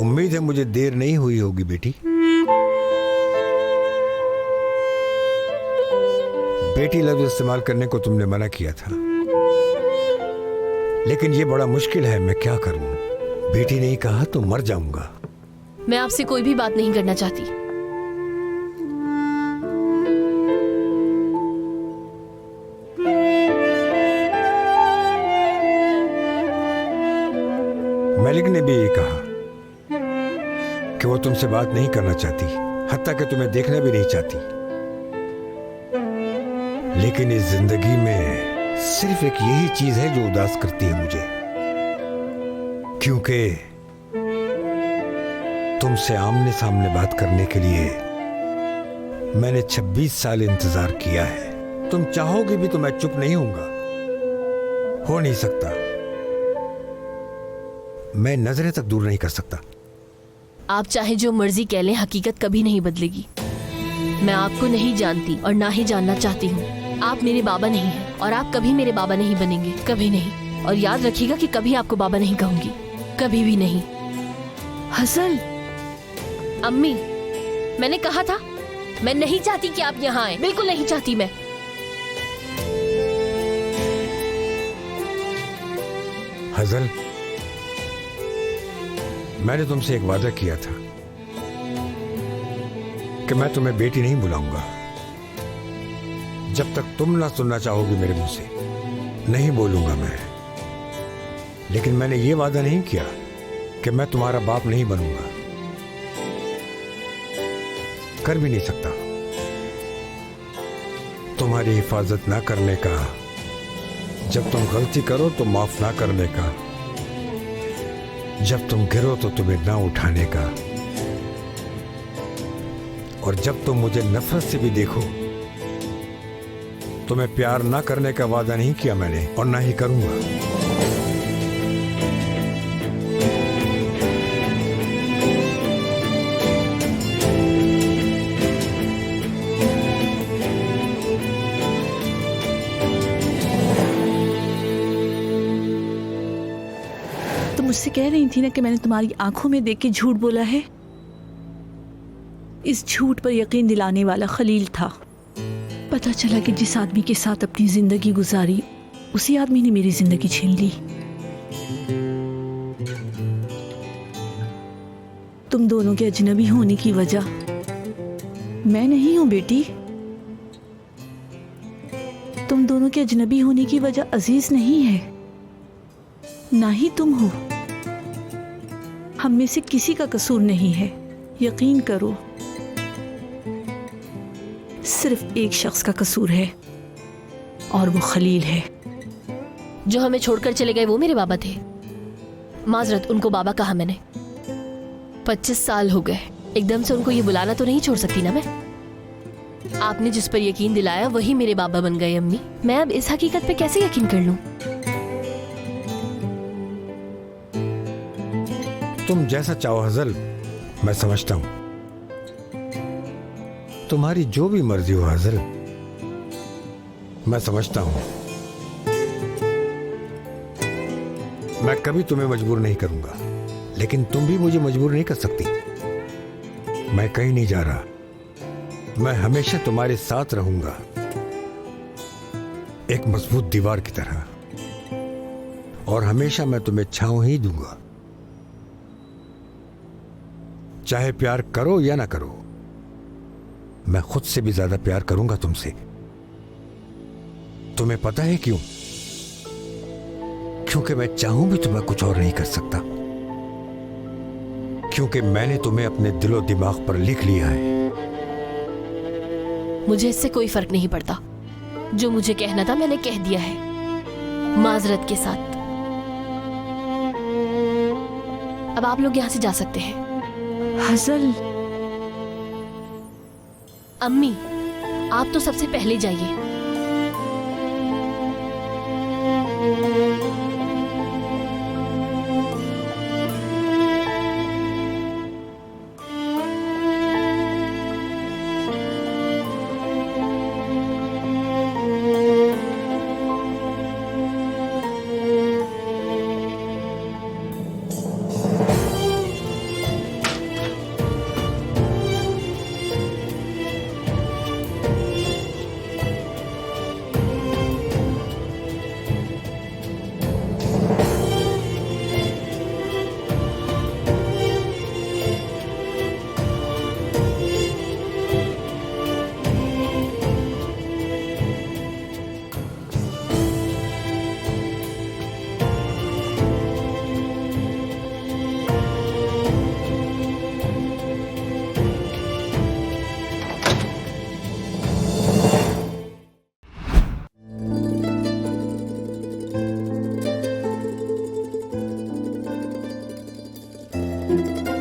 उम्मीद है मुझे देर नहीं हुई होगी बेटी। बेटी लफ्ज इस्तेमाल करने को तुमने मना किया था, लेकिन ये बड़ा मुश्किल है, मैं क्या करूं। बेटी नहीं कहा तो मर जाऊंगा। मैं आपसे कोई भी बात नहीं करना चाहती। मलिक ने भी ये कहा कि वो तुमसे बात नहीं करना चाहती, हत्ता कि तुम्हें देखना भी नहीं चाहती। लेकिन इस जिंदगी में सिर्फ एक यही चीज है जो उदास करती है मुझे, क्योंकि तुमसे आमने सामने बात करने के लिए मैंने 26 साल इंतजार किया है। तुम चाहोगे भी तो मैं चुप नहीं होऊंगा, हो नहीं सकता। मैं नजरें तक दूर नहीं कर सकता। आप चाहे जो मर्जी कह लें, हकीकत कभी नहीं बदलेगी। मैं आपको नहीं जानती और ना ही जानना चाहती हूँ। आप मेरे बाबा नहीं हैं और आप कभी मेरे बाबा नहीं बनेंगे, कभी नहीं। और याद रखिएगा कि कभी आपको बाबा नहीं कहूंगी, कभी भी नहीं। हसन, अम्मी, मैंने कहा था मैं नहीं चाहती कि आप यहाँ आए, बिल्कुल नहीं चाहती मैं। हजल, मैंने तुमसे एक वादा किया था कि मैं तुम्हें बेटी नहीं बुलाऊंगा जब तक तुम ना सुनना चाहोगी मेरे मुंह से। नहीं बोलूंगा मैं, लेकिन मैंने ये वादा नहीं किया कि मैं तुम्हारा बाप नहीं बनूंगा। कर भी नहीं सकता। तुम्हारी हिफाजत ना करने का, जब तुम गलती करो तो माफ ना करने का, जब तुम गिरो तो तुम्हें ना उठाने का, और जब तुम मुझे नफरत से भी देखो तो मैं प्यार ना करने का वादा नहीं किया मैंने, और ना ही करूंगा। तुम मुझसे कह रही थी ना कि मैंने तुम्हारी आंखों में देख के झूठ बोला है। इस झूठ पर यकीन दिलाने वाला खलील था। पता चला कि जिस आदमी के साथ अपनी जिंदगी गुजारी, उसी आदमी ने मेरी जिंदगी छीन ली। तुम दोनों के अजनबी होने की वजह मैं नहीं हूं बेटी। तुम दोनों के अजनबी होने की वजह अजीज नहीं है, ना ही तुम हो। हम में से किसी का कसूर नहीं है, यकीन करो। सिर्फ एक शख्स का कसूर है और वो खलील है। जो हमें छोड़कर चले गए वो मेरे बाबा थे। माजरत, उनको बाबा कहा मैंने। 25 साल हो गए, एकदम से उनको ये बुलाना तो नहीं छोड़ सकती ना मैं। आपने जिस पर यकीन दिलाया वही मेरे बाबा बन गए अम्मी। मैं अब इस हकीकत पे कैसे यकीन कर लूं? तुम जैसा चाहो हजल, मैं समझता हूं। तुम्हारी जो भी मर्जी हो हजल, मैं समझता हूं। मैं कभी तुम्हें मजबूर नहीं करूंगा, लेकिन तुम भी मुझे मजबूर नहीं कर सकती। मैं कहीं नहीं जा रहा, मैं हमेशा तुम्हारे साथ रहूंगा, एक मजबूत दीवार की तरह, और हमेशा मैं तुम्हें छांव ही दूंगा। चाहे प्यार करो या ना करो, मैं खुद से भी ज्यादा प्यार करूंगा तुमसे। तुम्हें पता है क्यों? क्योंकि मैं चाहूं भी तो मैं कुछ और नहीं कर सकता, क्योंकि मैंने तुम्हें अपने दिलो दिमाग पर लिख लिया है। मुझे इससे कोई फर्क नहीं पड़ता। जो मुझे कहना था मैंने कह दिया है, माजरत के साथ। अब आप लोग यहां से जा सकते हैं। हजल, अम्मी, आप तो सबसे पहले जाइए। है।